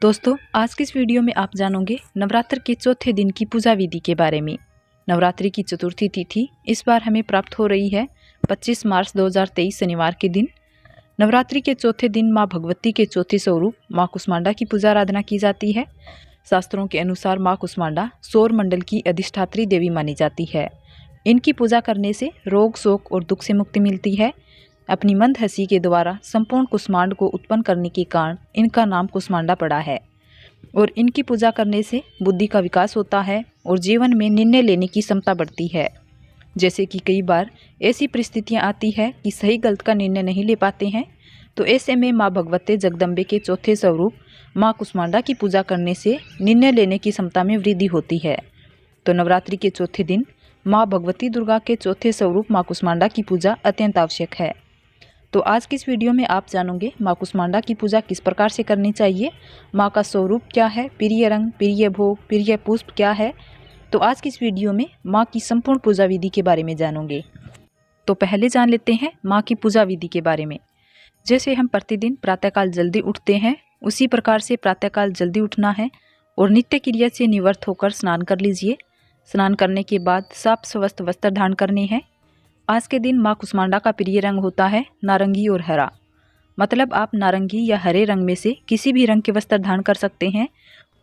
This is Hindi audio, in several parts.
दोस्तों, आज की इस वीडियो में आप जानोगे नवरात्र के चौथे दिन की पूजा विधि के बारे में। नवरात्रि की चतुर्थी तिथि इस बार हमें प्राप्त हो रही है 25 मार्च 2023 शनिवार के दिन। नवरात्रि के चौथे दिन माँ भगवती के चौथे स्वरूप माँ कुष्मांडा की पूजा आराधना की जाती है। शास्त्रों के अनुसार माँ कुष्मांडा सौर मंडल की अधिष्ठात्री देवी मानी जाती है। इनकी पूजा करने से रोग, शोक और दुख से मुक्ति मिलती है। अपनी मंद हंसी के द्वारा संपूर्ण कुष्मांड को उत्पन्न करने के कारण इनका नाम कुष्मांडा पड़ा है। और इनकी पूजा करने से बुद्धि का विकास होता है और जीवन में निर्णय लेने की क्षमता बढ़ती है। जैसे कि कई बार ऐसी परिस्थितियां आती है कि सही गलत का निर्णय नहीं ले पाते हैं, तो ऐसे में माँ भगवती जगदम्बे के चौथे स्वरूप माँ कुष्मांडा की पूजा करने से निर्णय लेने की क्षमता में वृद्धि होती है। तो नवरात्रि के चौथे दिन माँ भगवती दुर्गा के चौथे स्वरूप माँ कुष्मांडा की पूजा अत्यंत आवश्यक है। तो आज की इस वीडियो में आप जानोगे माँ कुष्मांडा की पूजा किस प्रकार से करनी चाहिए, माँ का स्वरूप क्या है, प्रिय रंग, प्रिय भोग, प्रिय पुष्प क्या है। तो आज की इस वीडियो में माँ की संपूर्ण पूजा विधि के बारे में जानोगे। तो पहले जान लेते हैं माँ की पूजा विधि के बारे में। जैसे हम प्रतिदिन प्रातःकाल जल्दी उठते हैं, उसी प्रकार से प्रातःकाल जल्दी उठना है और नित्य क्रिया से निवृत्त होकर स्नान कर लीजिए। स्नान करने के बाद साफ स्वस्थ वस्त्र धारण करने हैं। आज के दिन माँ कुष्मांडा का प्रिय रंग होता है नारंगी और हरा। मतलब आप नारंगी या हरे रंग में से किसी भी रंग के वस्त्र धारण कर सकते हैं।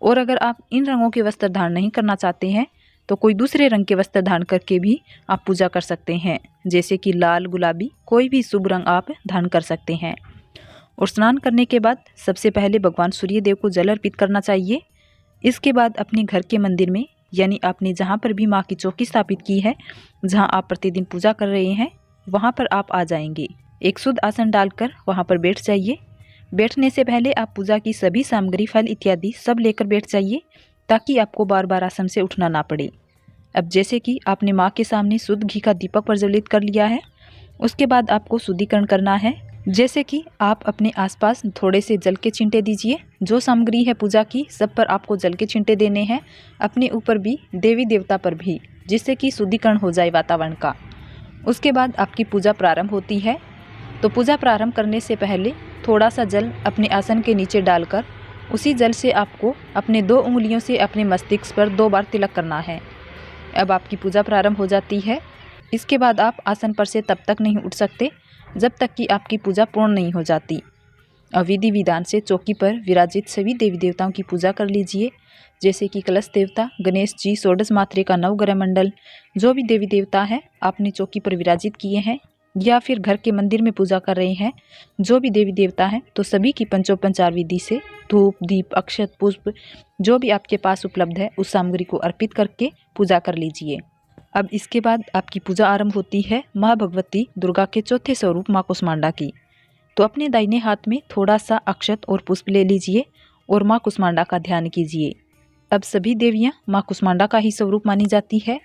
और अगर आप इन रंगों के वस्त्र धारण नहीं करना चाहते हैं तो कोई दूसरे रंग के वस्त्र धारण करके भी आप पूजा कर सकते हैं। जैसे कि लाल, गुलाबी, कोई भी शुभ रंग आप धारण कर सकते हैं। और स्नान करने के बाद सबसे पहले भगवान सूर्य देव को जल अर्पित करना चाहिए। इसके बाद अपने घर के मंदिर में, यानी आपने जहाँ पर भी माँ की चौकी स्थापित की है, जहाँ आप प्रतिदिन पूजा कर रहे हैं, वहाँ पर आप आ जाएंगे। एक शुद्ध आसन डालकर वहाँ पर बैठ जाइए। बैठने से पहले आप पूजा की सभी सामग्री, फल इत्यादि सब लेकर बैठ जाइए, ताकि आपको बार बार आसन से उठना ना पड़े। अब जैसे कि आपने माँ के सामने शुद्ध घी का दीपक प्रज्वलित कर लिया है, उसके बाद आपको शुद्धिकरण करना है। जैसे कि आप अपने आसपास थोड़े से जल के छींटे दीजिए। जो सामग्री है पूजा की, सब पर आपको जल के छींटे देने हैं, अपने ऊपर भी, देवी देवता पर भी, जिससे कि शुद्धिकरण हो जाए वातावरण का। उसके बाद आपकी पूजा प्रारंभ होती है। तो पूजा प्रारंभ करने से पहले थोड़ा सा जल अपने आसन के नीचे डालकर उसी जल से आपको अपने 2 उंगलियों से अपने मस्तिष्क पर 2 बार तिलक करना है। अब आपकी पूजा प्रारंभ हो जाती है। इसके बाद आप आसन पर से तब तक नहीं उठ सकते जब तक कि आपकी पूजा पूर्ण नहीं हो जाती। और विधि विधान से चौकी पर विराजित सभी देवी देवताओं की पूजा कर लीजिए। जैसे कि कलश देवता, गणेश जी, षोडश मात्रे का नवग्रह मंडल, जो भी देवी देवता है आपने चौकी पर विराजित किए हैं, या फिर घर के मंदिर में पूजा कर रहे हैं, जो भी देवी देवता हैं, तो सभी की पंचोपचार विधि से धूप, दीप, अक्षत, पुष्प, जो भी आपके पास उपलब्ध है उस सामग्री को अर्पित करके पूजा कर लीजिए। अब इसके बाद आपकी पूजा आरंभ होती है माँ भगवती दुर्गा के चौथे स्वरूप माँ कुष्मांडा की। तो अपने दाहिने हाथ में थोड़ा सा अक्षत और पुष्प ले लीजिए और माँ कुष्मांडा का ध्यान कीजिए। अब सभी देवियाँ माँ कुष्मांडा का ही स्वरूप मानी जाती है।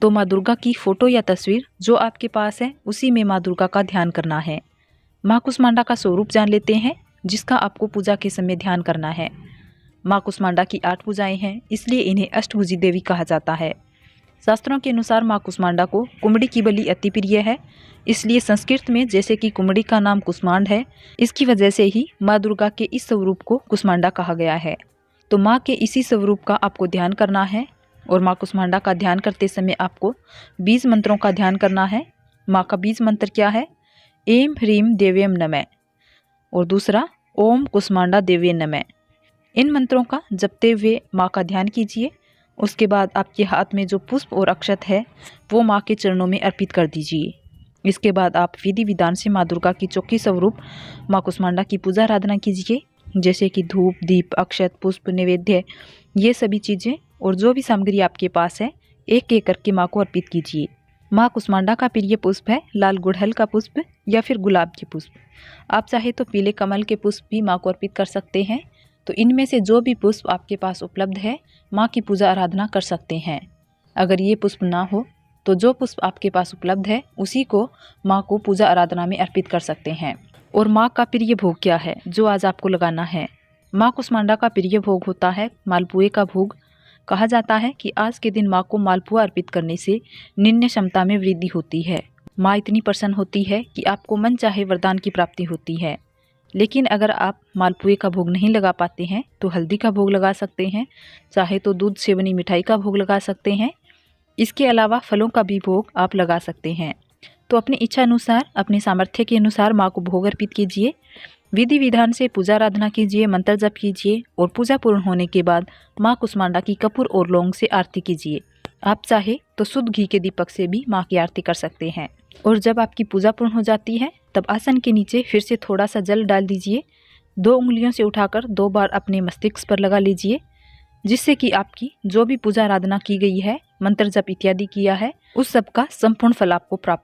तो माँ दुर्गा की फोटो या तस्वीर जो आपके पास है, उसी में माँ दुर्गा का ध्यान करना है। माँ कुष्मांडा का स्वरूप जान लेते हैं, जिसका आपको पूजा के समय ध्यान करना है। माँ कुष्मांडा की 8 भुजाएं हैं, इसलिए इन्हें अष्टभुजी देवी कहा जाता है। शास्त्रों के अनुसार माँ कुष्मांडा को कुमड़ी की बलि अति प्रिय है, इसलिए संस्कृत में जैसे कि कुमड़ी का नाम कुष्मांड है, इसकी वजह से ही माँ दुर्गा के इस स्वरूप को कुष्मांडा कहा गया है। तो माँ के इसी स्वरूप का आपको ध्यान करना है। और माँ कुष्मांडा का ध्यान करते समय आपको 20 मंत्रों का ध्यान करना है। माँ का 20 मंत्र क्या है? ऐं ह्रीं देव्यं नमः और दूसरा ओम कुष्मांडा देव्ये नमः। इन मंत्रों का जपते हुए माँ का ध्यान कीजिए। उसके बाद आपके हाथ में जो पुष्प और अक्षत है वो माँ के चरणों में अर्पित कर दीजिए। इसके बाद आप विधि विधान से माँ दुर्गा की चौकी स्वरूप माँ कुष्मांडा की पूजा आराधना कीजिए। जैसे कि धूप, दीप, अक्षत, पुष्प, नैवेद्य, ये सभी चीज़ें और जो भी सामग्री आपके पास है, एक एक करके माँ को अर्पित कीजिए। माँ कुष्मांडा का प्रिय पुष्प है लाल गुड़हल का पुष्प या फिर गुलाब के पुष्प। आप चाहे तो पीले कमल के पुष्प भी माँ को अर्पित कर सकते हैं। तो इनमें से जो भी पुष्प आपके पास उपलब्ध है, माँ की पूजा आराधना कर सकते हैं। अगर ये पुष्प ना हो तो जो पुष्प आपके पास उपलब्ध है उसी को माँ को पूजा आराधना में अर्पित कर सकते हैं। और माँ का प्रिय भोग क्या है जो आज आपको लगाना है? माँ कुष्मांडा का प्रिय भोग होता है मालपुए का भोग। कहा जाता है कि आज के दिन माँ को मालपुआ अर्पित करने से निर्णय क्षमता में वृद्धि होती है। माँ इतनी प्रसन्न होती है कि आपको मन चाहे वरदान की प्राप्ति होती है। लेकिन अगर आप मालपुए का भोग नहीं लगा पाते हैं तो हल्दी का भोग लगा सकते हैं, चाहे तो दूध से बनी मिठाई का भोग लगा सकते हैं। इसके अलावा फलों का भी भोग आप लगा सकते हैं। तो अपनी इच्छा अनुसार, अपने सामर्थ्य के अनुसार माँ को भोग अर्पित कीजिए। विधि विधान से पूजा आराधना कीजिए, मंत्र जप कीजिए और पूजा पूर्ण होने के बाद माँ कुष्मांडा की कपूर और लौंग से आरती कीजिए। आप चाहे तो शुद्ध घी के दीपक से भी माँ की आरती कर सकते हैं। और जब आपकी पूजा पूर्ण हो जाती है तब आसन के नीचे फिर से थोड़ा सा जल डाल दीजिए। 2 उंगलियों से उठाकर 2 बार अपने मस्तिष्क पर लगा लीजिए, जिससे कि आपकी जो भी पूजा आराधना की गई है, मंत्र जप इत्यादि किया है, उस सब का संपूर्ण फल आपको प्राप्त